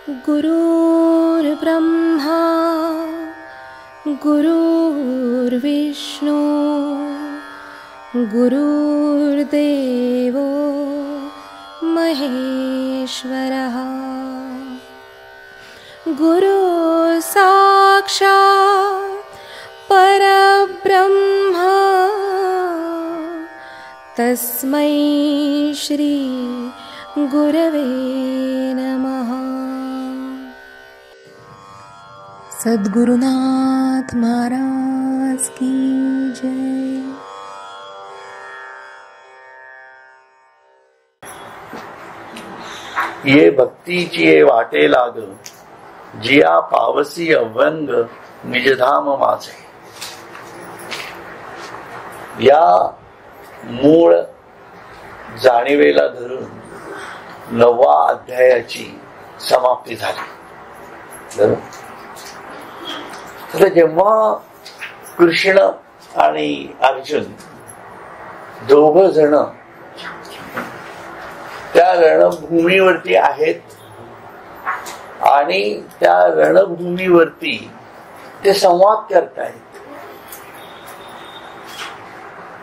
गुरुर्ब्रह्मा गुरुर्विष्णू गुरुर्देवो महेश्वरः गुरु साक्षात् परब्रह्म तस्मै श्री गुरवे नमः। सद्गुरुनाथ महाराज की जय। ये भक्तीची ये वाटे लाग, जिया पावसी अव्यंग निजधाम माझे. या मूळ जाणीवेला धरून 9व्या अध्यायाची समाप्ती झाली. तर जेव्हा कृष्ण आणि अर्जुन दोघ जण त्या रणभूमीवरती आहेत आणि त्या रणभूमीवरती ते संवाद करतायत,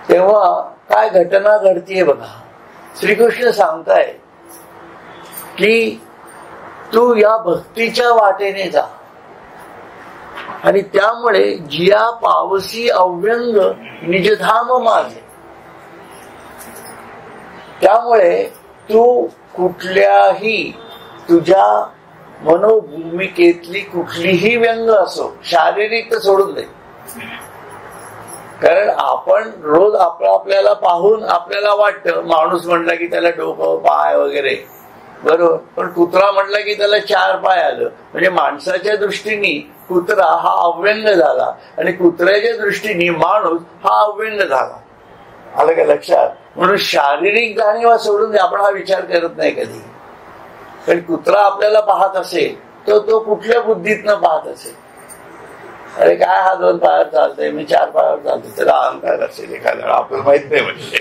तेव्हा काय घटना घडतीये बघा. श्रीकृष्ण सांगताय की तू या भक्तीच्या वाटेने जा आणि त्यामुळे जिया पावसी अव्यंग निजधाम माझे. त्यामुळे तू कुठल्याही तुझ्या मनोभूमिकेतली कुठलीही व्यंग असो, शारीरिक तर सोडून दे, कारण आपण रोज आपल्याला पाहून आपल्याला वाटतं माणूस म्हटला की त्याला डोकं पाय वगैरे बरोबर, पण कुत्रा म्हटला की त्याला 4 पाय आलं. म्हणजे माणसाच्या दृष्टीने कुत्रा हा अव्यंग झाला आणि कुत्र्याच्या दृष्टीने माणूस हा अव्यंग झाला. आलं का लक्षात? म्हणून शारीरिक जाणीवा सोडून आपण हा विचार करत नाही कधी. कारण कुत्रा आपल्याला पाहत असेल तर तो कुठल्या बुद्धीतनं पाहत असेल, अरे काय हा 2 पायावर चालतंय, मी 4 पायावर चालतोय, त्याला अहंकार असेल एखाद्या, आपल्याला माहित नाही म्हणजे.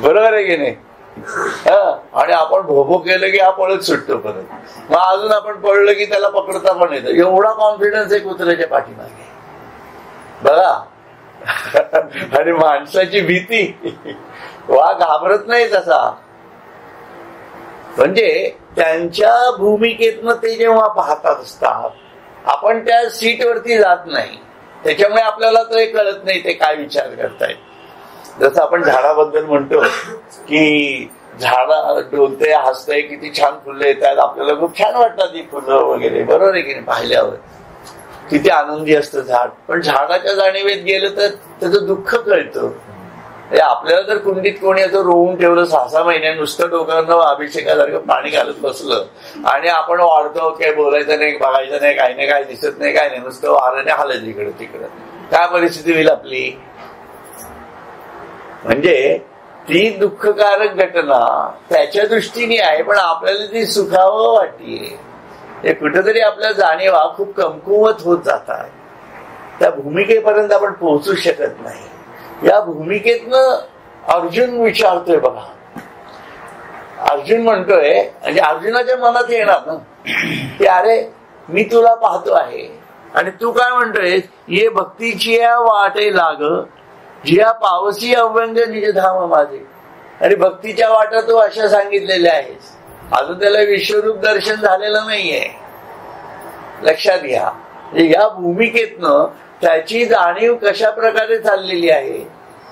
बरोबर आहे की नाही? आणि आपण भोभो केलं की हा पळत सुटतो परत, मग अजून आपण पळलं की त्याला पकडता पण येतं. एवढा कॉन्फिडन्स आहे कुत्र्याच्या पाठीमागे बघा. आणि माणसाची भीती, वा घाबरत नाही तसा. म्हणजे त्यांच्या भूमिकेतनं ते जेव्हा पाहतात असतात, आपण त्या सीटवरती जात नाही, त्याच्यामुळे आपल्याला ते कळत नाही ते काय विचार करतायत. जसं आपण झाडाबद्दल म्हणतो की झाडा डोलते, हसतंय, किती छान फुलं येतात, आपल्याला खूप छान वाटतात ती फुलं वगैरे, बरोबर आहे की नाही? पाहिल्यावर किती आनंदी असतं झाड. पण झाडाच्या जाणीवेत गेलं तर त्याचं दुःख कळतं. आपल्याला जर कुंडीत कोणी असं रोवून ठेवलं 6-6 महिने, नुसतं डोक्यावर अभिषेकासारखं पाणी घालत बसलं आणि आपण वाढतो, काय बोलायचं नाही, बघायचं नाही, काही नाही, काय दिसत नाही, काय नाही, नुसतं वाऱ्याने हालत इकडं तिकडं, काय परिस्थिती होईल आपली? म्हणजे ती दुःखकारक घटना त्याच्या दृष्टीने आहे, पण आपल्याला ती सुखावं वाटतीये. हे कुठेतरी आपल्या जाणीवा खूप कमकुवत होत जातात. त्या भूमिकेपर्यंत आपण पोहोचू शकत नाही. या भूमिकेतनं अर्जुन विचारतोय बघा. अर्जुन म्हणतोय, म्हणजे अर्जुनाच्या मनात येणार ना की अरे मी तुला पाहतो आहे आणि तू काय म्हणतोय, ये भक्तीची या वाटे लाग, जिया पावसी अव्यंग निजधाम माझे. आणि भक्तीच्या वाटा तू अशा सांगितलेल्या आहेस, अजून त्याला विश्वरूप दर्शन झालेलं नाहीये. लक्षात घ्या. या भूमिकेतनं त्याची जाणीव कशा प्रकारे चाललेली आहे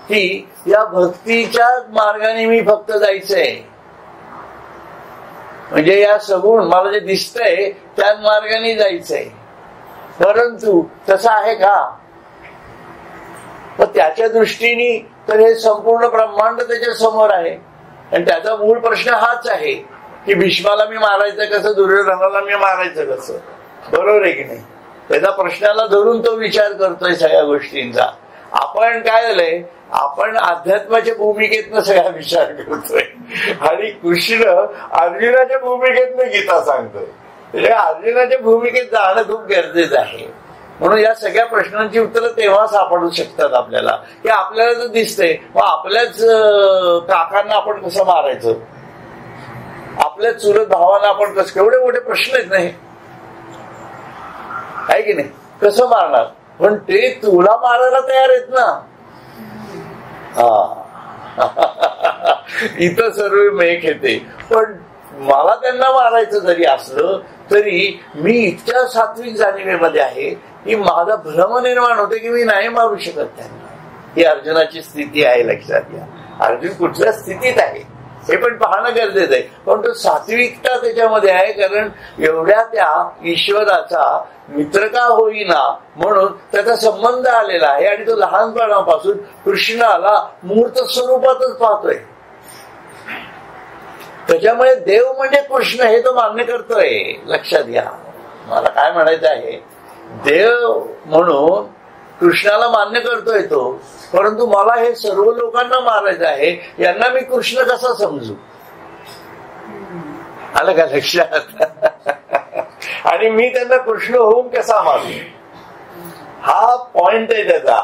की या भक्तीच्या मार्गाने मी फक्त जायचंय, म्हणजे या सगुण मला जे दिसतंय त्याच मार्गाने जायचंय. परंतु तसं आहे का? पण त्याच्या दृष्टीने तर हे संपूर्ण ब्रह्मांड त्याच्या समोर आहे आणि त्याचा मूळ प्रश्न हाच आहे की भीष्माला मी मारायचं कसं, दुर्योधनाला मी मारायचं कसं, बरोबर आहे की नाही? त्याचा प्रश्नाला धरून तो विचार करतोय सगळ्या गोष्टींचा. आपण काय झालंय, आपण अध्यात्माच्या भूमिकेतनं सगळा विचार करतोय आणि कृष्ण अर्जुनाच्या भूमिकेतनं गीता सांगतोय. म्हणजे अर्जुनाच्या भूमिकेत जाणं खूप गरजेचं आहे. म्हणून या सगळ्या प्रश्नांची उत्तरं तेव्हा सापडू शकतात आपल्याला की आपल्याला जर दिसतंय मग आपल्याच काकांना आपण कसं मारायचं, आपल्या चुलत भावाला आपण कसं, केवढे मोठे प्रश्न आहेत नाही आहे की नाही, कसं मारणार, पण ते तुला मारायला तयार आहेत ना. इथं सर्व मेघ येते, पण मला त्यांना मारायचं जरी असलं तरी मी इतक्या सात्विक जाणीवेमध्ये आहे की माझा भ्रम निर्माण होते की मी नाही मारू शकत त्यांना. ही अर्जुनाची स्थिती आहे, लक्षात घ्या. अर्जुन कुठल्या स्थितीत आहे हे पण पाहणं गरजेचं आहे, पण तो सात्विकता त्याच्यामध्ये आहे, कारण एवढ्या त्या ईश्वराचा मित्र का होईना म्हणून त्याचा संबंध आलेला आहे आणि तो लहानपणापासून कृष्णाला मूर्त स्वरूपातच पाहतोय. त्याच्यामुळे देव म्हणजे कृष्ण हे तो मान्य करतोय. लक्षात घ्या, मला काय म्हणायचं आहे, देव म्हणून कृष्णाला मान्य करतोय तो, परंतु मला हे सर्व लोकांना मारायचं आहे, यांना मी कृष्ण कसा समजू, आलं का लक्षात? आणि मी त्यांना कृष्ण होऊन कसा मानू, हा पॉइंट आहे त्याचा.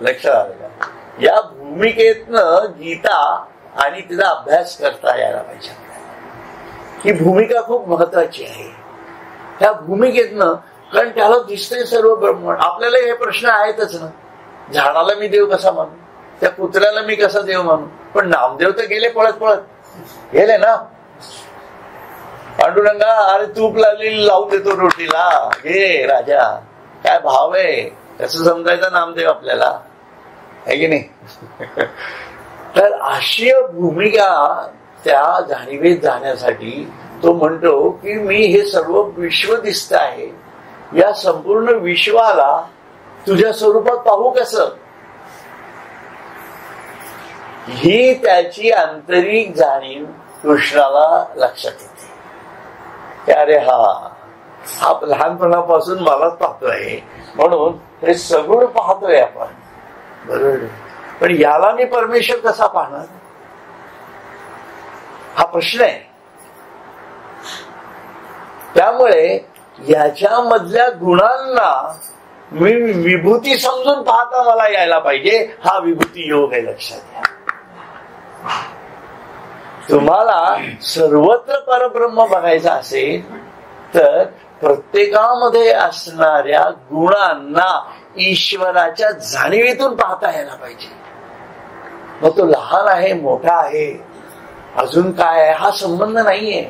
लक्षात आलं का? या भूमिकेतनं गीता आणि तिचा अभ्यास करता यायला पाहिजे. ही भूमिका खूप महत्वाची आहे. त्या भूमिकेतनं, कारण त्याला दिसतंय सर्व ब्रह्मांड. आपल्याला हे प्रश्न आहेतच ना, झाडाला मी देव कसा मानू, त्या कुत्र्याला मी कसा देव मानू, पण नामदेव तर गेले पळत पळत गेले ना. पांडुरंगा, अरे तूप लावून देतो रोटीला, घे राजा, काय भाव आहे, कसं समजायचा नामदेव आपल्याला, आहे की नाही? तर अशी भूमिका त्या जाणीवेत जाण्यासाठी तो म्हणतो की मी हे सर्व विश्व दिसत आहे, या संपूर्ण विश्वाला तुझ्या स्वरूपात पाहू कसं. ही त्याची आंतरिक जाणीव कृष्णाला लक्षात येते. अरे हा लहानपणापासून मलाच पाहतोय, म्हणून हे सगळं पाहतोय आपण, बरोबर, पण याला मी परमेश्वर कसा पाहणार, हा प्रश्न आहे. त्यामुळे याच्यामधल्या गुणांना मी विभूती समजून पाहता मला यायला पाहिजे. हा विभूती योग आहे, लक्षात घ्या. तुम्हाला सर्वत्र परब्रह्म बघायचा असेल तर प्रत्येकामध्ये असणाऱ्या गुणांना ईश्वराच्या जाणीवेतून पाहता यायला पाहिजे. मग तो लहान आहे, मोठा आहे, अजून काय आहे, हा संबंध नाहीये,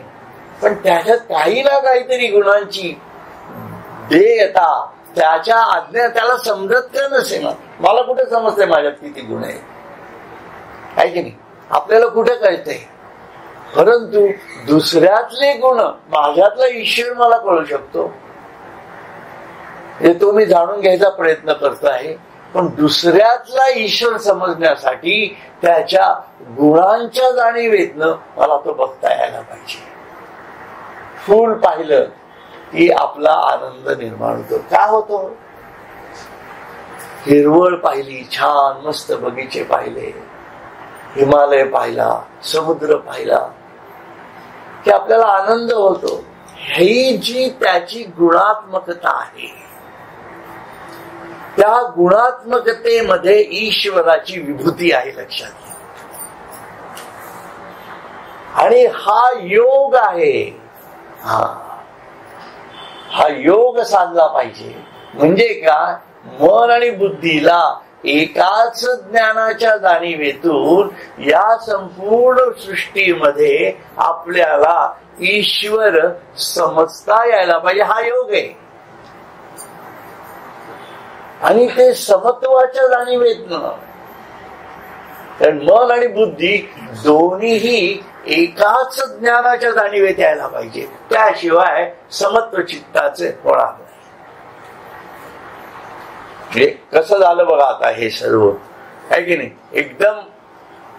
पण त्याच्यात काही ना काहीतरी गुणांची देयता, त्याच्या आज्ञा त्याला समजत का नसे ना. मला कुठे समजते माझ्यात किती गुण आहे की नाही, आपल्याला कुठे कळतंय, परंतु दुसऱ्यातले गुण, माझ्यातला ईश्वर मला कळू शकतो, हे तो मी जाणून घ्यायचा प्रयत्न करतो आहे. पण दुसऱ्यातला ईश्वर समजण्यासाठी त्याच्या गुणांच्या जाणीवेतनं मला तो बघता यायला पाहिजे. फूल पाहिलं की आपला आनंद निर्माण होतो. का होतो? हिरवळ पाहिली, छान मस्त बगीचे पाहिले, हिमालय पाहिला, समुद्र पाहिला की आपल्याला आनंद होतो. ही जी त्याची गुणात्मकता आहे, त्या गुणात्मकतेमध्ये ईश्वराची विभूती आहे, लक्षात घ्या. आणि हा योग आहे. हा योग साधला पाहिजे. म्हणजे का, मन आणि बुद्धीला एकाच ज्ञानाच्या जाणीवेतून या संपूर्ण सृष्टीमध्ये आपल्याला ईश्वर समजता यायला पाहिजे. हा योग आहे. आणि ते समत्वाच्या जाणीवेतनं, कारण मन आणि बुद्धी दोन्हीही एकाच ज्ञानाच्या जाणीवेत यायला पाहिजे. त्याशिवाय समत्व चित्ताचे होणार नाही. हे कसं झालं बघा आता हे सर्व, आहे की नाही. एकदम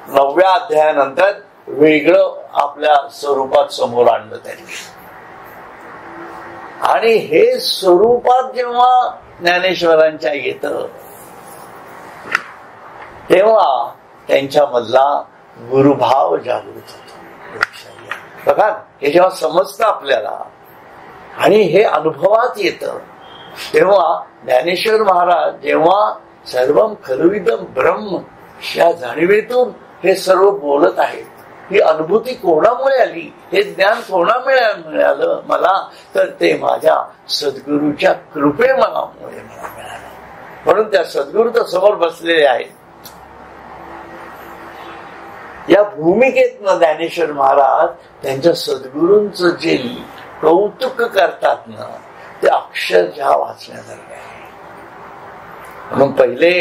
9व्या अध्यायानंतर वेगळं आपल्या स्वरूपात समोर आणलं त्यांनी. आणि हे स्वरूपात जेव्हा ज्ञानेश्वरांच्या येतं तेव्हा त्यांच्यामधला गुरुभाव जागृत होतो. बघा, हे जेव्हा समजतं आपल्याला आणि हे अनुभवात येतं, तेव्हा ज्ञानेश्वर महाराज जेव्हा सर्वम खलुइदं ब्रह्म या जाणीवेतून हे सर्व बोलत आहेत, ही अनुभूती कोणामुळे आली, हे ज्ञान कोणामुळे मिळालं मला, तर ते माझ्या सद्गुरूच्या कृपे मला मिळालं. म्हणून त्या सद्गुरू तर समोर बसलेले आहेत. या भूमिकेतनं ज्ञानेश्वर महाराज त्यांच्या सद्गुरूंचं जे कौतुक करतात ना, ते अक्षरशः वाचण्यासारखे आहे. म्हणून पहिले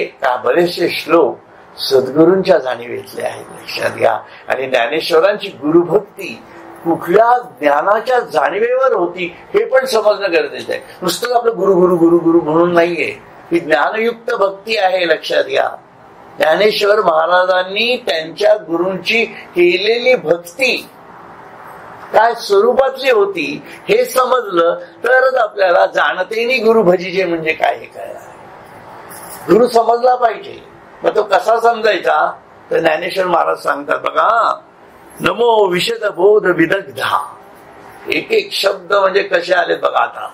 बरेचसे श्लोक सद्गुरूंच्या जाणीवेतले आहेत, लक्षात घ्या. आणि ज्ञानेश्वरांची गुरुभक्ती कुठल्या ज्ञानाच्या जाणीवेवर होती हे पण समजणं गरजेचं आहे. नुसतं आपलं गुरु गुरु गुरु गुरु म्हणून नाहीये, ही ज्ञानयुक्त भक्ती आहे, लक्षात घ्या. ज्ञानेश्वर महाराजांनी त्यांच्या गुरूंची केलेली भक्ती काय स्वरूपातली होती हे समजलं तरच आपल्याला जाणतेनी गुरु भजिजे म्हणजे काय हे कळणार. गुरु समजला पाहिजे. मग तो कसा समजायचा, तर ज्ञानेश्वर महाराज सांगतात बघा, नमो विशद बोध विदग्धा. एक एक शब्द म्हणजे कसे आले बघा. आता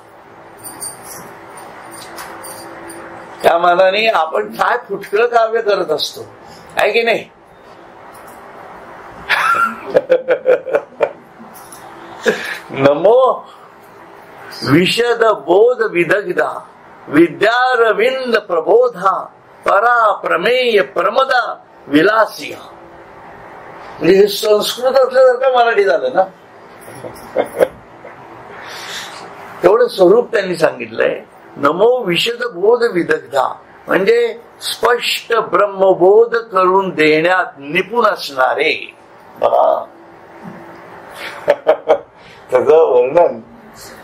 त्या मानाने आपण काय फुटकळ काव्य करत असतो, आहे की नाही. नमो विशद बोध विदग्धा विद्यारविंद प्रबोधा परा प्रमेय प्रमदा विलासिया. म्हणजे हे संस्कृत असल्यासारखं मराठी झालं ना. तेवढं स्वरूप त्यांनी सांगितलंय. नमो विशद बोध विदग्धा म्हणजे स्पष्ट ब्रह्मबोध करून देण्यात निपुण असणारे. बघा त्याचं वर्णन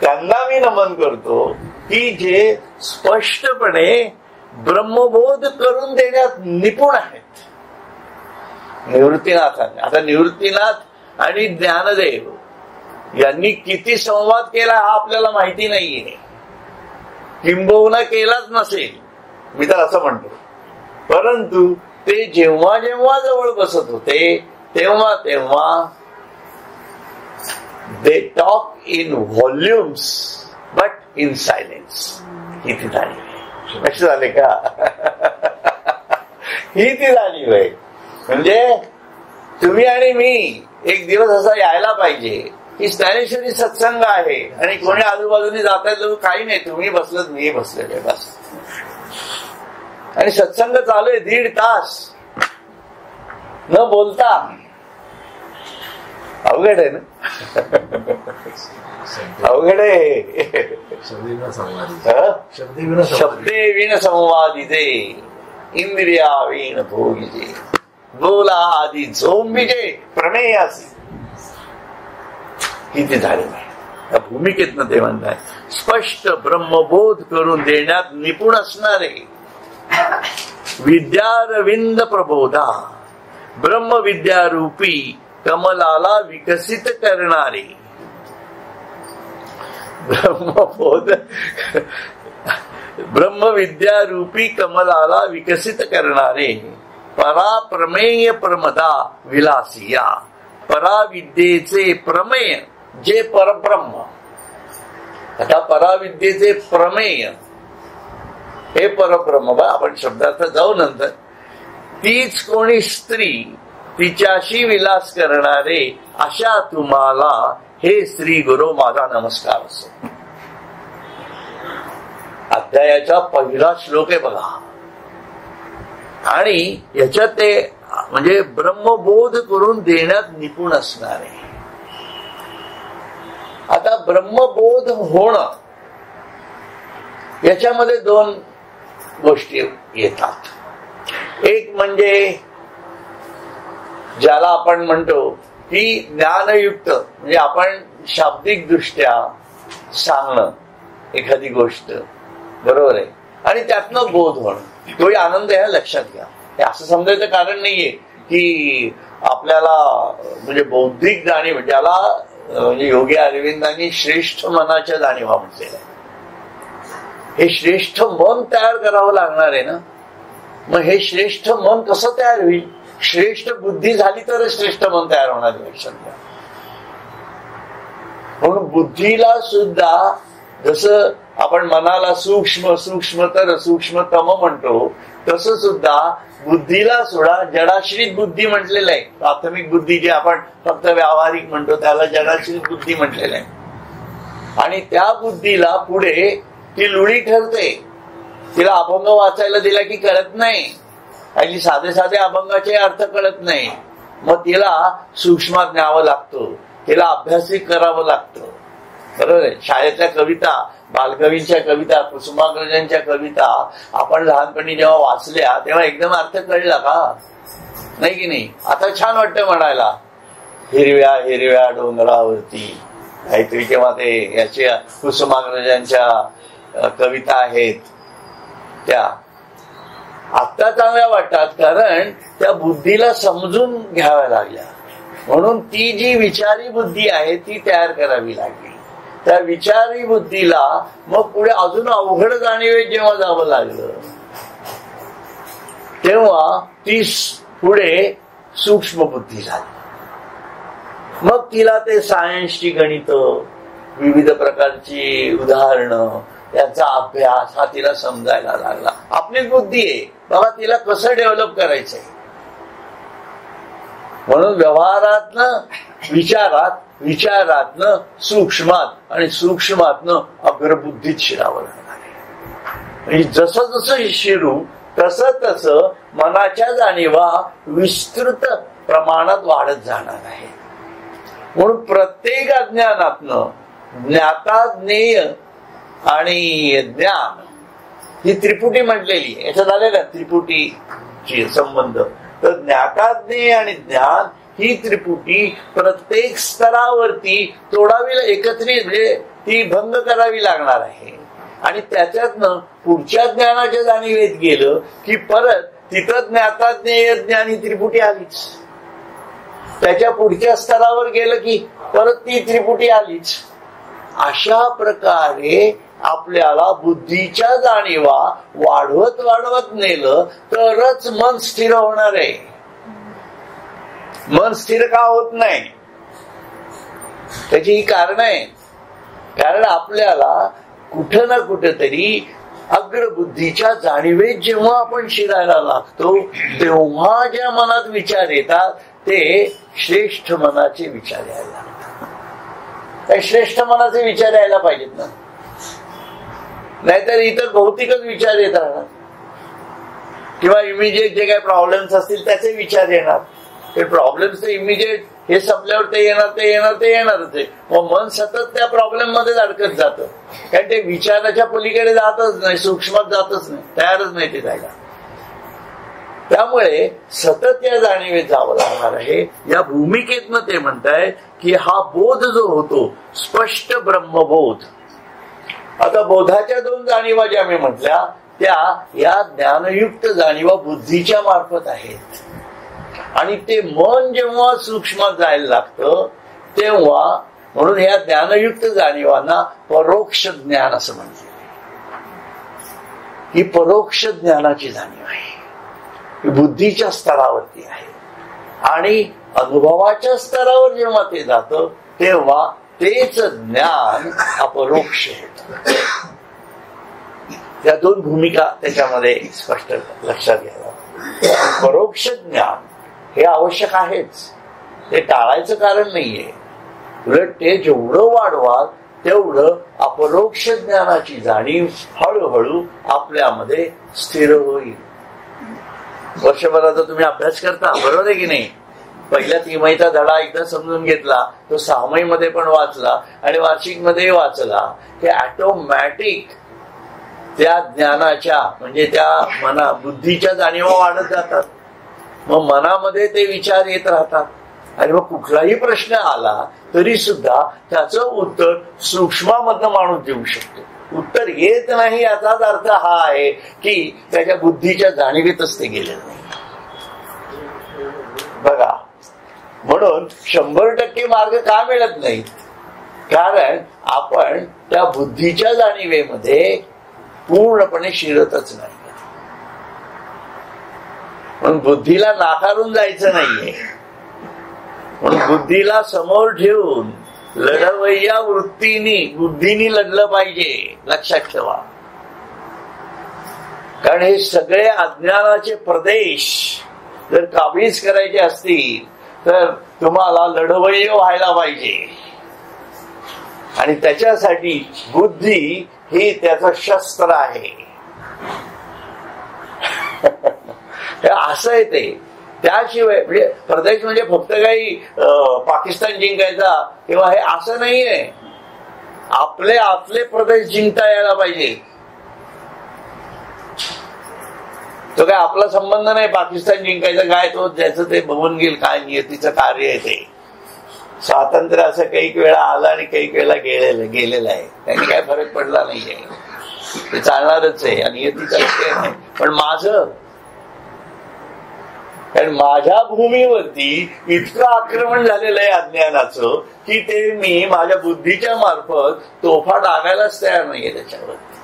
त्यांना मी नमन करतो की जे स्पष्टपणे ब्रह्मबोध करून देण्यात निपुण आहेत. निवृत्तीनाथांनी, आता निवृत्तीनाथ आणि ज्ञानदेव यांनी किती संवाद केला हा आपल्याला माहिती नाहीये, किंबहुना केलाच नसेल, मी तर असं म्हणतो. परंतु ते जेव्हा जेव्हा जवळ बसत होते तेव्हा तेव्हा they talk in volumes but in silence. किती जाणीव, लक्ष झाले का. ही ती जाणीव आहे. म्हणजे तुम्ही आणि मी एक दिवस असा यायला पाहिजे की ज्ञानेश्वरी सत्संग आहे आणि कोणी आजूबाजूने जात आहे, काही नाही, तुम्ही बसलत मी बसलेले बस, आणि सत्संग चालू आहे 1.5 तास न बोलता. अवघड आहे ना. अवघड आहे. शब्दे विन संवादिते इंद्रिया विन भोगिते बोला आधी झोंबिजे प्रमेयासी. किती झाले नाही या भूमिकेतनं ते म्हणतात. स्पष्ट ब्रह्मबोध करून देण्यात निपुण असणारे विद्यारविंद प्रबोधा ब्रह्मविद्यारूपी कमलाला विकसित करणारे. ब्रह्मबोध ब्रह्मविद्यारूपी कमलाला विकसित करणारे पराप्रमेय प्रमदा विलासिया. पराविद्येचे प्रमेय जे परब्रह्म. आता पराविद्येचे प्रमेय हे परब्रह्म बा, आपण शब्दार्थ जाऊ नंतर. तीच कोणी स्त्री तिच्याशी विलास करणारे अशा तुम्हाला हे श्री गुरु माझा नमस्कार असो. अध्यायाचा पहिला श्लोक आहे बघा. आणि याच्यात ते म्हणजे ब्रह्मबोध करून देण्यात निपुण असणारे. आता ब्रह्मबोध होणं याच्यामध्ये 2 गोष्टी येतात. एक म्हणजे ज्याला आपण म्हणतो की ज्ञानयुक्त, म्हणजे आपण शाब्दिक दृष्ट्या सांगणं एखादी गोष्ट, बरोबर आहे, आणि त्यातनं बोध होणं, तोही आनंद आहे, लक्षात घ्या. हे असं समजायचं कारण नाहीये की आपल्याला म्हणजे बौद्धिक जाणीव, ज्याला म्हणजे योगी अरविंदांनी श्रेष्ठ मनाच्या जाणीवा म्हटलेल्या, हे श्रेष्ठ मन तयार करावं लागणार आहे ना. मग हे श्रेष्ठ मन कसं तयार होईल? श्रेष्ठ बुद्धी झाली तरच श्रेष्ठ मन तयार होणार आहे, लक्षात घ्या. म्हणून बुद्धीला सुद्धा जसं आपण मनाला सूक्ष्म सूक्ष्मतर सूक्ष्मतम म्हणतो, तसं सुद्धा बुद्धीला सुद्धा जडाश्रित बुद्धी म्हटलेलं आहे. प्राथमिक बुद्धी जी आपण फक्त व्यावहारिक म्हणतो त्याला जडाश्रित बुद्धी म्हटलेलं आहे. आणि त्या बुद्धीला पुढे ती लुळी ठरते. तिला अभंग वाचायला दिला की कळत नाही, आणि साधे साधे अभंगाचे अर्थ कळत नाही. मग तिला सूक्ष्मात न्यावं लागतं, तिला अभ्यासिक करावं लागतं. बरोबर आहे. शाळेतल्या कविता, बालकवींच्या कविता, कुसुमाग्रजांच्या कविता आपण लहानपणी जेव्हा वाचल्या तेव्हा एकदम अर्थ कळला का? नाही की नाही? आता छान वाटतं म्हणायला, हिरव्या हिरव्या डोंगरावरती काहीतरी, किंवा ते याच्या कुसुमाग्रजांच्या कविता आहेत त्या आता चांगल्या वाटतात, कारण त्या बुद्धीला समजून घ्याव्या लागल्या. म्हणून ती जी विचारी बुद्धी आहे ती तयार करावी लागली. त्या विचारी बुद्धीला मग पुढे अजून अवघड जाणीवेत जेव्हा जावं लागलं, तेव्हा ती पुढे सूक्ष्म बुद्धी झाली. मग तिला ते सायन्सची गणित, विविध प्रकारची उदाहरणं, त्याचा अभ्यास हा तिला समजायला लागला. आपलीच बुद्धी आहे बाबा, तिला कसं डेव्हलप करायचंय. म्हणून व्यवहारातनं विचारात, विचारातनं सूक्ष्मात, आणि सूक्ष्मातनं अग्रबुद्धीत शिरावं लागणार आहे. म्हणजे जसं जसं शिरू तसं तसं मनाच्या जाणीवा विस्तृत प्रमाणात वाढत जाणार आहे. म्हणून प्रत्येक अज्ञानातनं ज्ञाता, ज्ञेय आणि ज्ञान ही त्रिपुटी म्हटलेली आहे. याच्यात आले ना त्रिपुटीची संबंध. तर ज्ञाता, ज्ञेय आणि ज्ञान ही त्रिपुटी प्रत्येक स्तरावरती तोडावी, एकत्रित म्हणजे ती भंग करावी लागणार आहे. आणि त्याच्यातनं पुढच्या ज्ञानाच्या जाणीवेत गेलं की परत तिथं ज्ञाता, ज्ञेय, ज्ञान ही त्रिपुटी आलीच. त्याच्या पुढच्या स्तरावर गेलं की परत ती त्रिपुटी आलीच. अशा प्रकारे आपल्याला बुद्धीच्या जाणीवा वाढवत वाढवत नेलं तरच मन स्थिर होणार आहे. मन स्थिर का होत नाही त्याची ही कारण आहे. कारण आपल्याला कुठं ना कुठेतरी अग्रबुद्धीच्या जाणीवेत जेव्हा आपण शिरायला लागतो तेव्हा ज्या मनात विचार येतात ते श्रेष्ठ मनाचे विचार यायला लागतात. काही श्रेष्ठ मनाचे विचार यायला पाहिजेत ना, नाहीतर इतर भौतिकच विचार येत राहणार, किंवा इमिजिएट जे काही प्रॉब्लेम्स असतील त्याचे विचार येणार. ते प्रॉब्लेम्स ते इमिजिएट हे संपल्यावर ते येणारच आहे. मग मन सतत त्या प्रॉब्लेम मध्ये अडकत जातं, कारण ते विचाराच्या पलीकडे जातच नाही, सूक्ष्मात जातच नाही, तयारच नाही ते जायला. त्यामुळे सतत या जाणीवेत जावं लागणार आहे. या भूमिकेतनं ते म्हणताय की हा बोध जो होतो स्पष्ट ब्रह्मबोध. आता बोधाच्या दोन जाणीवा ज्या मी म्हटल्या त्या या ज्ञानयुक्त जाणीवा बुद्धीच्या मार्फत आहेत. आणि ते मन जेव्हा सूक्ष्मात जायला लागतं तेव्हा, म्हणून या ज्ञानयुक्त जाणीवांना परोक्ष ज्ञान असं म्हणतात. ही परोक्ष ज्ञानाची जाणीव आहे, ही बुद्धीच्या स्तरावरती आहे. आणि अनुभवाच्या स्तरावर जेव्हा ते जातं तेव्हा तेच ज्ञान अपरोक्ष होतं. त्या दोन भूमिका त्याच्यामध्ये स्पष्ट लक्षात घ्यायला. परोक्ष ज्ञान हे आवश्यक आहेच, ते टाळायचं कारण नाहीये. उलट ते जेवढं वाढवाल तेवढं अपरोक्ष ज्ञानाची जाणीव हळूहळू आपल्यामध्ये स्थिर होईल. वर्षभराचा तुम्ही अभ्यास करता, बरोबर आहे की नाही? पहिल्या तिमाहीचा धडा एकदा समजून घेतला, तो 6 महिन्यामध्ये पण वाचला आणि वार्षिक मध्ये वाचला की ऑटोमॅटिक त्या ज्ञानाच्या म्हणजे त्या बुद्धीच्या जाणीवा वाढत जातात. मग मनामध्ये ते विचार येत राहतात आणि मग कुठलाही प्रश्न आला तरी सुद्धा त्याचं उत्तर सूक्ष्मामधनं माणूस देऊ शकतो. उत्तर येत नाही याचाच अर्थ हा आहे की त्याच्या बुद्धीच्या जाणीवेतच ते गेलेलं नाही. बघा, म्हणून 100% मार्ग का मिळत नाही? कारण आपण त्या बुद्धीच्या जाणीवेमध्ये पूर्णपणे शिरतच नाही. म्हणून बुद्धीला नाकारून जायचं नाहीये. म्हणून बुद्धीला समोर ठेवून लढवय्या वृत्तीनी बुद्धीनी लढलं पाहिजे, लक्षात ठेवा. कारण हे सगळे अज्ञानाचे प्रदेश जर काबीज करायचे असतील तर तुम्हाला लढवय्य व्हायला पाहिजे. आणि त्याच्यासाठी बुद्धी ही त्याचं शस्त्र आहे. असं आहे ते. त्याशिवाय म्हणजे प्रदेश म्हणजे फक्त काही पाकिस्तान जिंकायचा किंवा हे असं नाहीये. आपले आतले प्रदेश जिंकता यायला पाहिजे. तो काय आपला संबंध नाही पाकिस्तान जिंकायचं काय, तो ज्याचं ते बघून गेल काय नियतीचं कार्य आहे ते. स्वातंत्र्य असं काही वेळा आलं आणि काही वेळेला गेलेलं आहे, त्यांनी काय फरक पडला नाहीये. ते चालणारच आहे आणि नियतीचा विषय नाही. पण माझं, कारण माझ्या भूमीवरती इतकं आक्रमण झालेलं आहे अज्ञानाचं की ते मी माझ्या बुद्धीच्या मार्फत तोफा टाकायलाच तयार नाहीये त्याच्यावरती.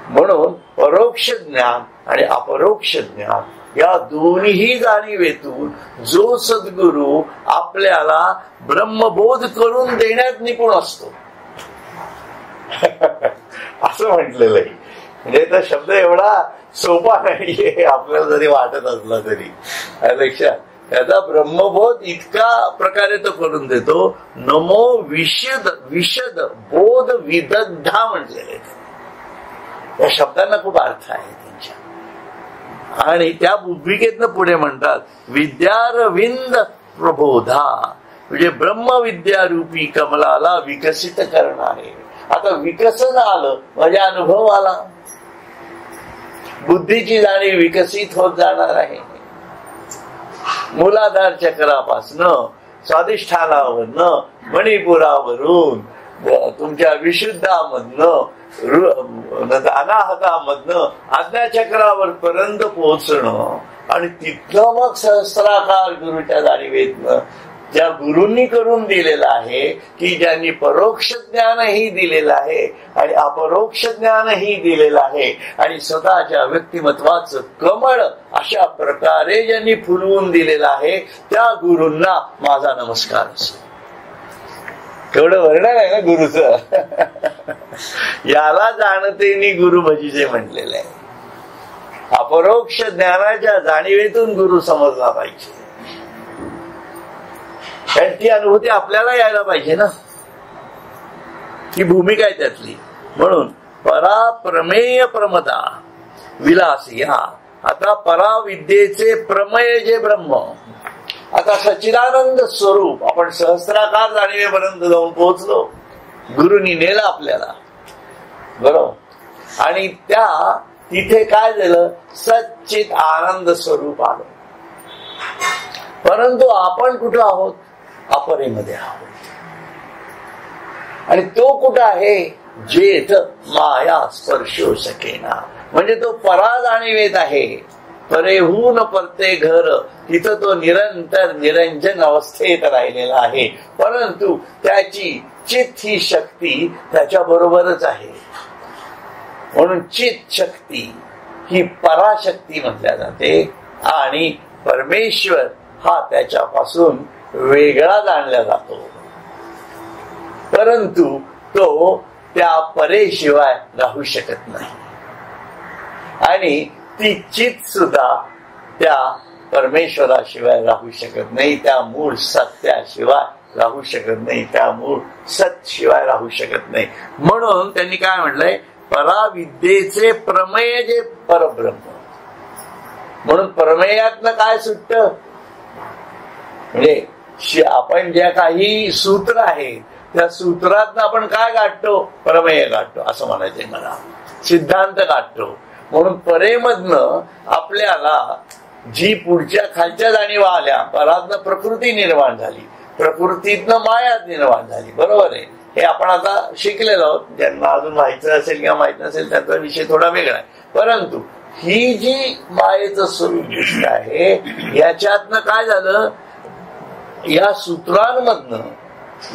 म्हणून परोक्ष ज्ञान आणि अपरोक्ष ज्ञान या दोन्ही जाणीवेतून जो सद्गुरू आपल्याला ब्रह्मबोध करून देण्यात निपुण असतो असं म्हटलेलं आहे. म्हणजे तो शब्द एवढा सोपा नाहीये आपल्याला जरी वाटत असला तरी. लक्षात त्याचा ब्रह्मबोध इतका प्रकारे तो करून देतो. नमो विशद बोध विदग्धा म्हटलेले आहे. या शब्दांना खूप अर्थ आहे त्यांच्या. आणि त्या भूमिकेतनं पुढे म्हणतात विद्यारविंद प्रबोधा, म्हणजे ब्रह्मविद्यारूपी कमलाला विकसित करणारे. आता विकसन आलं म्हणजे अनुभव आला, बुद्धीची जाणीव विकसित होत जाणार आहे. मूलाधार चक्रापासनं स्वाधिष्ठानावरनं मणिपुरावरून तुमच्या विशुद्धामधनं अनाहतामधनं आज्ञाचक्रावर पर्यंत पोहोचणं आणि तिथलं मग सहस्राकार गुरुच्या जाणीवेतनं ज्या गुरूंनी करून दिलेलं आहे की ज्यांनी परोक्ष ज्ञानही दिलेलं आहे आणि अपरोक्ष ज्ञानही दिलेलं आहे आणि स्वतःच्या व्यक्तिमत्वाचं कमळ अशा प्रकारे ज्यांनी फुलवून दिलेलं आहे त्या गुरूंना माझा नमस्कार असतो. तेवढं वर्णन आहे ना गुरुचं. याला जाणतेनी गुरु भजीचे म्हटलेलं आहे. अपरोक्ष ज्ञानाच्या जाणीवेतून गुरु समजला पाहिजे. कारण ती अनुभूती आपल्याला यायला पाहिजे ना, ही भूमिका आहे त्यातली. म्हणून पराप्रमेय प्रमदा विलास या. आता पराविद्येचे प्रमेय जे ब्रह्म, आता सच्चिदानंद स्वरूप आपण सहस्राकार जाणीवेपर्यंत जाऊन पोहोचलो. गुरुनी नेलं आपल्याला, बरोबर. आणि त्या तिथे काय झालं, सच्चित आनंद स्वरूप आलं. परंतु आपण कुठं आहोत, अपरेमध्ये आहोत. आणि तो कुठं आहे, जेथ माया स्पर्शो सकेना, म्हणजे तो परा जाणीवेत आहे. परेहून परते घर, तिथं तो निरंतर निरंजन अवस्थेत राहिलेला आहे. परंतु त्याची चित ही शक्ती त्याच्या बरोबरच आहे. म्हणून चित शक्ती ही पराशक्ती म्हटल्या जाते आणि परमेश्वर हा त्याच्यापासून वेगळा जाणला जातो. परंतु तो त्या परेशिवाय राहू शकत नाही आणि ती चित सुद्धा त्या परमेश्वराशिवाय राहू शकत नाही, त्या मूळ सत्याशिवाय राहू शकत नाही, त्या मूळ सत शिवाय राहू शकत नाही. म्हणून त्यांनी काय म्हटलंय, पराविद्येचे प्रमेय जे परब्रह्म. म्हणून प्रमेयातनं काय सुटत, म्हणजे आपण ज्या काही सूत्र आहेत त्या सूत्रातनं आपण काय गाठतो, प्रमेय गाठतो असं म्हणायचंय मला, सिद्धांत गाठतो. म्हणून परेमधनं आपल्याला जी पुढच्या खालच्या जाणीवा आल्या, परातनं प्रकृती निर्माण झाली, प्रकृतीतनं माया निर्माण झाली, बरोबर आहे. हे आपण आता शिकलेलो आहोत. ज्यांना अजून व्हायचं असेल किंवा माहित नसेल त्यांचा विषय थोडा वेगळा आहे. परंतु ही जी मायेचं स्वरूप दिसत आहे याच्यातनं काय झालं, या सूत्रांमधनं,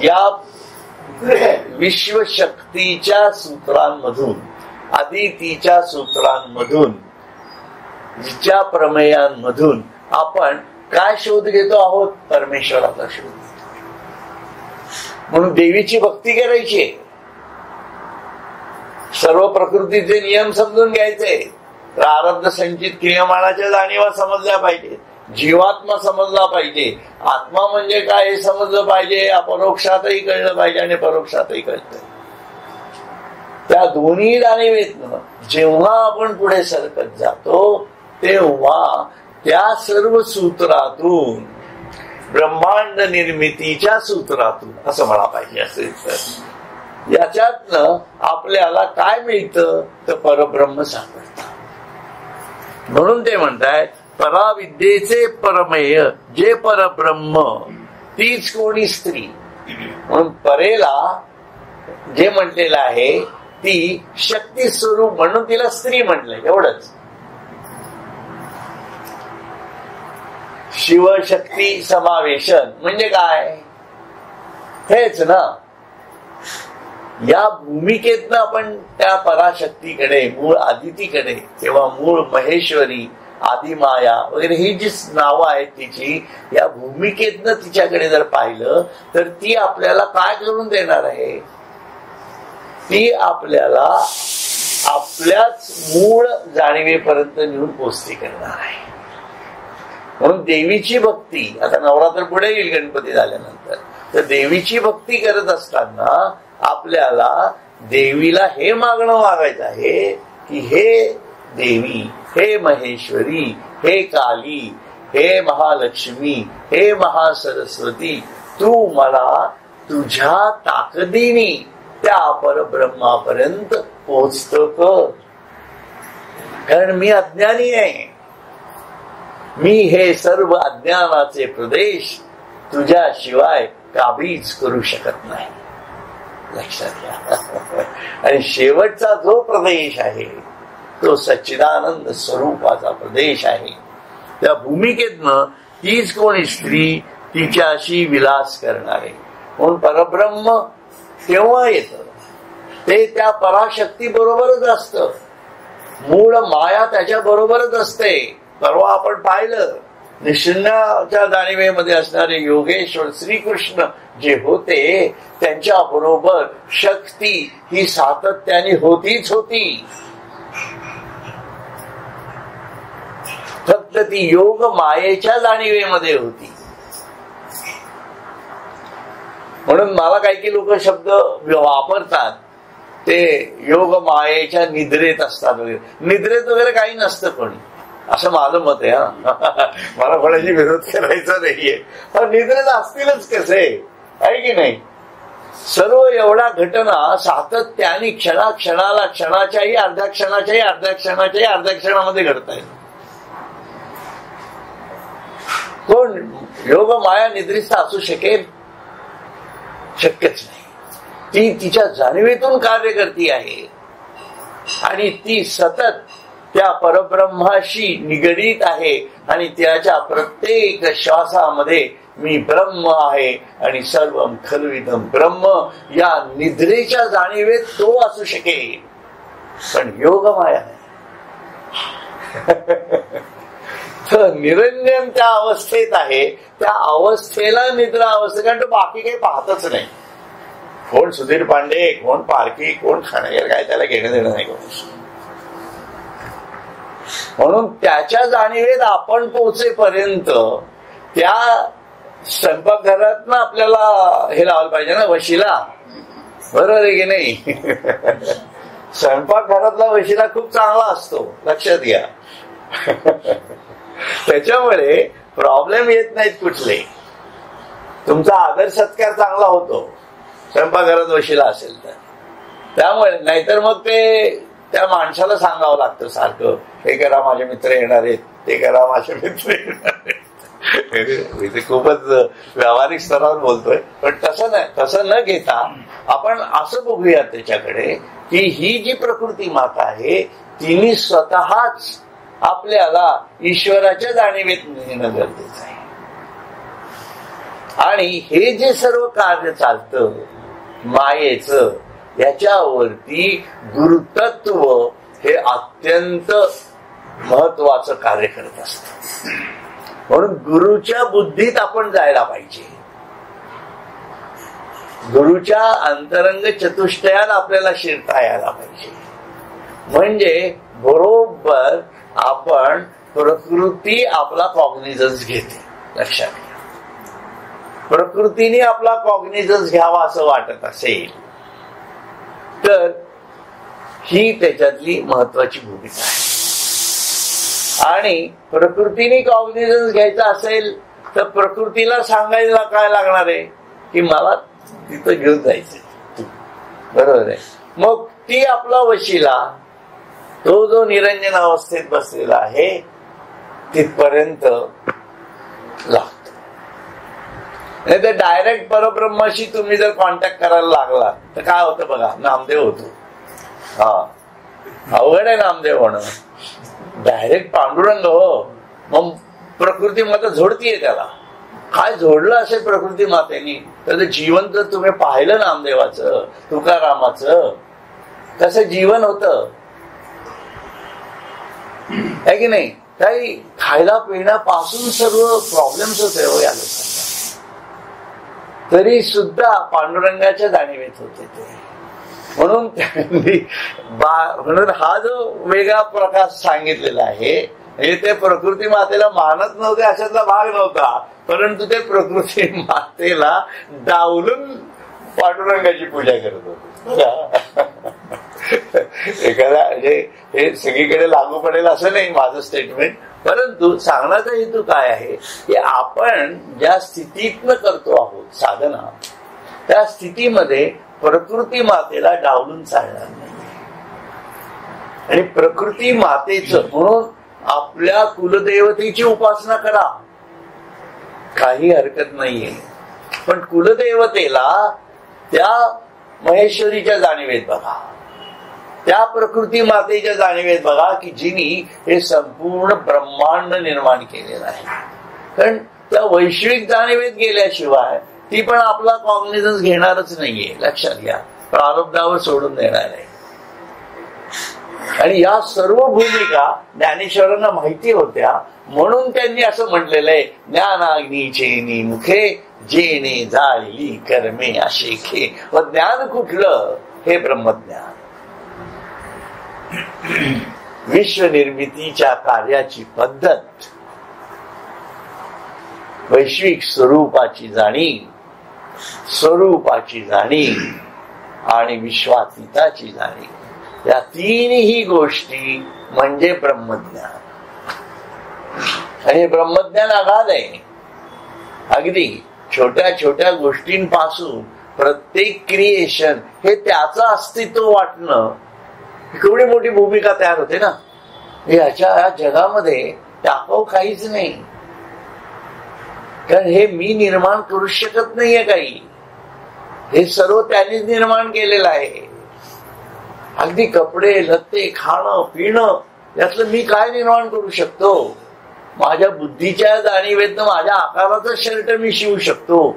या विश्वशक्तीच्या सूत्रांमधून, अदितीच्या सूत्रांमधून, जिच्या प्रमेयांमधून आपण काय शोध घेतो आहोत, परमेश्वराचा शोध. म्हणून देवीची भक्ती करायची, सर्व प्रकृतीचे नियम समजून घ्यायचे, प्रारब्ध संचित क्रियमाणाच्या जाणीवा समजल्या पाहिजे, जीवात्मा समजला पाहिजे, आत्मा म्हणजे काय हे समजलं पाहिजे, अपरोक्षातही कळलं पाहिजे आणि परोक्षातही कळतं. त्या दोन्ही जाणीवेतनं जेव्हा आपण पुढे सरकत जातो तेव्हा त्या सर्व सूत्रातून, ब्रह्मांड निर्मितीच्या सूत्रातून असं म्हणा पाहिजे असेल तर, याच्यातनं आपल्याला काय मिळतं तर परब्रह्म सापडतं. म्हणून ते म्हणतायत पराविद्येचे परमेय जे परब्रह्म तीच कोणी स्त्री. म्हणून परेला जे म्हटलेलं आहे ती शक्ती स्वरूप म्हणून तिला स्त्री म्हटलंय, एवढंच. शिवशक्ती समावेशन म्हणजे काय, हेच ना. या भूमिकेतनं आपण त्या पराशक्तीकडे, मूळ आदितीकडे किंवा मूळ महेश्वरी, आदिमाया वगैरे ही जी नावं आहेत तिची, या भूमिकेतनं तिच्याकडे जर पाहिलं तर ती आपल्याला काय करून देणार आहे, ती आपल्याला आपल्याच मूळ जाणीवेपर्यंत नेऊन पोचती करणार आहे. म्हणून देवीची भक्ती, आता नवरात्र पुढे येईल गणपती झाल्यानंतर, तर देवीची भक्ती करत असताना आपल्याला देवीला हे मागणं मागायचं आहे की हे देवी, हे महेश्वरी, हे काली, हे महालक्ष्मी, हे महासरस्वती, तू मला तुझ्या ताकदीने त्या परब्रह्मापर्यंत पोचत कर. कारण मी अज्ञानी आहे, मी हे सर्व अज्ञानाचे प्रदेश तुझ्याशिवाय काबीज करू शकत नाही. लक्षात घ्या. आणि शेवटचा जो प्रदेश आहे तो सच्चिदानंद स्वरूपाचा प्रदेश आहे. त्या भूमिकेतनं तीच कोणी स्त्री तिच्याशी विलास करणारे. म्हणून परब्रह्म केव्हा येतं ते त्या पराशक्ती बरोबरच असतं, मूळ माया त्याच्या बरोबरच असते. परवा आपण पाहिलं निशून्याच्या जाणीवेमध्ये असणारे योगेश्वर श्रीकृष्ण जे होते त्यांच्या बरोबर शक्ती ही सातत्याने होतीच होती. फक्त ती योग मायेच्या जाणीवेमध्ये होती. म्हणून मला काही लोक शब्द वापरतात ते योग मायेच्या निद्रेत असतात वगैरे. निद्रेत वगैरे काही नसतं कोणी, असं माझं मत आहे. मला कोणाची विरोध करायचा नाहीये, पण निद्रेत असतीलच कसे आहे की नाही. सर्व एवढ्या घटना सातत्याने क्षणाला, क्षणाच्याही अर्ध्या क्षणाच्याही अर्ध्या क्षणाच्याही अर्ध्या क्षणामध्ये घडत आहेत. कोण योग माया निद्रिस्त असू शकेल? शक्यच नाही. ती तिच्या जाणीवेतून कार्य करती आहे आणि ती सतत त्या परब्रह्माशी निगडीत आहे आणि त्याच्या प्रत्येक श्वासामध्ये मी ब्रह्म आहे आणि सर्वम खलविदम ब्रह्म या निद्रेच्या जाणीवेत तो असू शकेल, पण योग माया नाही. तर निरंजन त्या अवस्थेत आहे, त्या अवस्थेला निद्रा अवस्था, कारण तो बाकी काही पाहतच नाही. कोण सुधीर पांडे, कोण पारखी, कोण खाणेकर, काय त्याला घेणं देणं नाही. म्हणून त्याच्या जाणीवेत आपण पोहोचेपर्यंत त्या स्वयंपाकघरात ना आपल्याला हे लावलं पाहिजे ना, वशिला. बरोबर आहे की नाही. स्वयंपाकघरातला वशिला खूप चांगला असतो, लक्षात घ्या. त्याच्यामुळे प्रॉब्लेम येत नाहीत कुठले. तुमचा आदर सत्कार चांगला होतो स्वयंपाकघरात वशिला असेल तर. त्यामुळे नाहीतर मग ते त्या माणसाला सांगावं लागतं सारखं, हे करा माझे मित्र येणार आहेत, ते करा माझे मित्र येणार आहेत. खूपच व्यावहारिक स्तरावर बोलतोय, पण तसं नाही. तसं न घेता आपण असं बघूया त्याच्याकडे की ही जी प्रकृती माता आहे तिने स्वतःच आपल्याला ईश्वराच्या जाणीवेत नेणं गरजेचं आहे. आणि हे जे सर्व कार्य चालतं मायेचं, याच्यावरती गुरुतत्व हे अत्यंत महत्वाचं कार्य करत असत. म्हणून गुरुच्या बुद्धीत आपण जायला पाहिजे. गुरुच्या अंतरंग चतुष्टयात आपल्याला शिरता यायला पाहिजे. म्हणजे बरोबर आपण प्रकृती आपला कॉग्निझन्स घेते. लक्षात घ्या, प्रकृतीने आपला कॉग्निझन्स घ्यावा असं वाटत असेल तर ही त्याच्यातली महत्वाची भूमिका आहे. आणि प्रकृतीने कॉग्निझन्स घ्यायचा असेल तर प्रकृतीला सांगायला काय लागणार आहे की मला तिथं घेऊन जायचंय. बरोबर आहे. मग ती आपला वशिला, तो जो निरंजन अवस्थेत बसलेला आहे तिथपर्यंत लागतो. नाही तर डायरेक्ट परब्रह्माशी तुम्ही जर कॉन्टॅक्ट करायला लागला तर काय होतं बघा, नामदेव होतो. हा, अवघड आहे नामदेव होणं. डायरेक्ट पांडुरंग हो, मग प्रकृती माता झोडतीये त्याला. काय झोडलं असेल प्रकृती मातेनी, त्याचं जीवन जर तुम्ही पाहिलं नामदेवाचं, तुकारामाचं, कसं जीवन होतं आहे की नाही. काही खायला पिण्यापासून सर्व प्रॉब्लेम्स होते हो या लोकांना, तरी सुद्धा पांडुरंगाच्या जाणीवेत होते ते. म्हणून त्यांनी म्हणून हा जो वेगळा प्रकार सांगितलेला आहे, हे ते प्रकृती मातेला मानत नव्हते अशातला भाग नव्हता, परंतु ते प्रकृती मातेला डावलून पांडुरंगाची पूजा करत होते. एखादा म्हणजे हे सगळीकडे लागू पडेल असं नाही माझं स्टेटमेंट, परंतु सांगण्याचा हेतू काय आहे की आपण ज्या स्थितीतनं करतो आहोत साधना, त्या स्थितीमध्ये प्रकृती मातेला डावलून चालणार नाही. आणि प्रकृती मातेचं म्हणून आपल्या कुलदेवतेची उपासना करा, काही हरकत नाहीये. पण कुलदेवतेला त्या महेश्वरीच्या जाणीवेत बघा, त्या प्रकृती मातेच्या जाणीवेत बघा की जिनी हे संपूर्ण ब्रह्मांड निर्माण केलेलं आहे. कारण त्या वैश्विक जाणीवेत गेल्याशिवाय ती पण आपला कॉग्निझन्स घेणारच नाहीये. लक्षात घ्या, प्रारब्धावर सोडून देणार आहे. आणि या सर्व भूमिका ज्ञानेश्वरांना माहिती होत्या, म्हणून त्यांनी असं म्हटलेलं आहे, ज्ञानाग्नीचे मुखे जेने जाळली कर्मे आशेखे. व ज्ञान कुठलं, हे ब्रह्मज्ञान. विश्व निर्मितीच्या कार्याची पद्धत, वैश्विक स्वरूपाची जाणीव, स्वरूपाची जाणीव आणि विश्वातीताची जाणीव, या तीनही गोष्टी म्हणजे ब्रह्मज्ञान. आणि ब्रह्मज्ञान अगाध आहे. अगदी छोट्या छोट्या गोष्टींपासून प्रत्येक क्रिएशन हे त्याचं अस्तित्व वाटणं, केवढी मोठी भूमिका तयार होते ना. याच्या जगामध्ये टाकाऊ काहीच नाही, कारण हे मी निर्माण करू शकत नाहीये काही. हे सर्व त्यांनीच निर्माण केलेलं आहे. अगदी कपडे लत्ते खाणं पिणं यातलं मी काय निर्माण करू शकतो. माझ्या बुद्धीच्या जाणीवेतनं माझ्या आकाराचा शर्ट मी शिवू शकतो.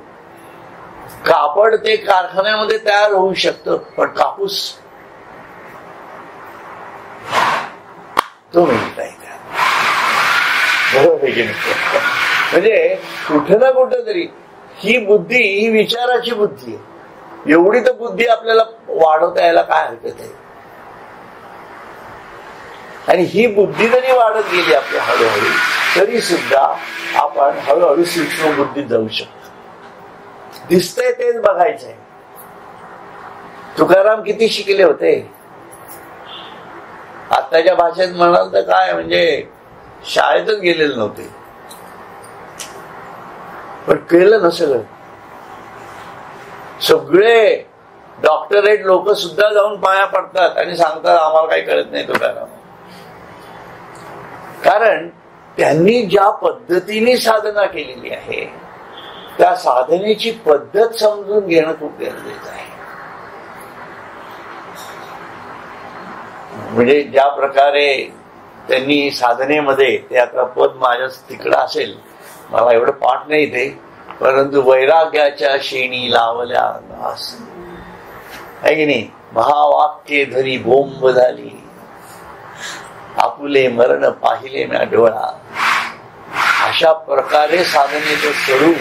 कापड ते कारखान्यामध्ये तयार होऊ शकतं, पण कापूस तो मिळत नाही. बरोबर आहे की नाही. म्हणजे कुठं ना कुठं तरी ही बुद्धी, ही विचाराची बुद्धी आहे. एवढी तर बुद्धी आपल्याला वाढवता यायला काय हरकत आहे. आणि ही बुद्धी जरी वाढत गेली आपल्या हळूहळू, तरी सुद्धा आपण हळूहळू सूक्ष्म बुद्धीत जाऊ शकतो. दिसतंय तेच बघायचंय. तुकाराम किती शिकले होते. आताच्या भाषेत म्हणाल तर काय, म्हणजे शाळेतच गेलेले नव्हते, पण केलं ना सगळं. सगळे डॉक्टरेट लोक सुद्धा जाऊन पाया पडतात आणि सांगतात आम्हाला काही कळत नाही तुकाराम. कारण त्यांनी ज्या पद्धतीने साधना केलेली आहे, त्या साधनेची पद्धत समजून घेणं खूप गरजेचं आहे. म्हणजे ज्या प्रकारे त्यांनी साधनेमध्ये, ते आता पद माझ्या तिकडं असेल, मला एवढं पाठ नाही ते, परंतु वैराग्याच्या शेणी लावल्या दास आहे की नाही. महावाक्य धरी बोंब झाली, आपुले मरण पाहिले म्या डोळा. अशा प्रकारे साधनेचं स्वरूप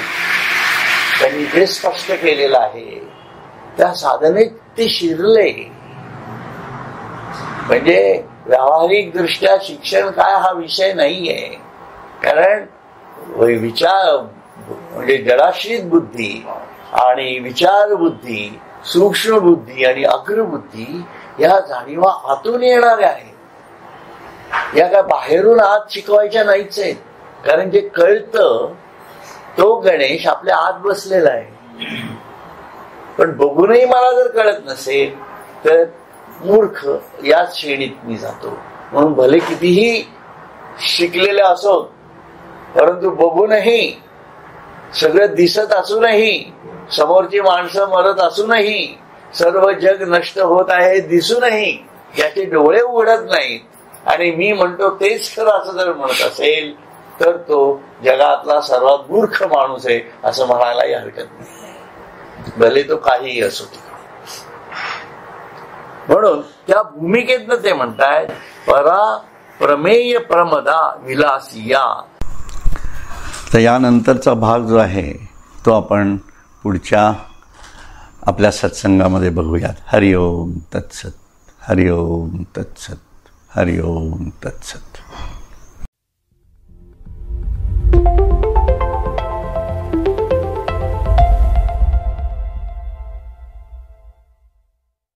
त्यांनी जे स्पष्ट केलेलं आहे त्या साधनेत ते शिरले. म्हणजे व्यावहारिक दृष्ट्या शिक्षण काय हा विषय नाहीये. कारण विचार म्हणजे जडाश्रित बुद्धी आणि विचार बुद्धी, सूक्ष्म बुद्धी आणि अग्रबुद्धी या जाणीवा आतून येणाऱ्या आहेत. या काय बाहेरून आत शिकवायच्या नाहीच आहेत. कारण जे कळतं तो गणेश आपल्या आत बसलेला आहे. पण बघूनही मला जर कळत नसेल तर मूर्ख याच श्रेणीत मी जातो. म्हणून भले कितीही शिकलेले असो, परंतु बघूनही सगळं दिसत असूनही, समोरची माणसं मरत असूनही, सर्व जग नष्ट होत आहे दिसूनही याचे डोळे उघडत नाहीत आणि मी म्हणतो तेच खरं असं जर म्हणत असेल तर तो जगातला सर्वात मूर्ख माणूस आहे असं म्हणायलाही हरकत नाही, भले तो काहीही असो. म्हणून त्या भूमिकेतनं ते म्हणतायत परा प्रमेय प्रमदा विलासिया. तर यानंतरचा भाग जो आहे तो आपण पुढच्या आपल्या सत्संगामध्ये बघूयात. हरिओम तत्सत, हरिओम तत्सत, हरिओम तत्सत.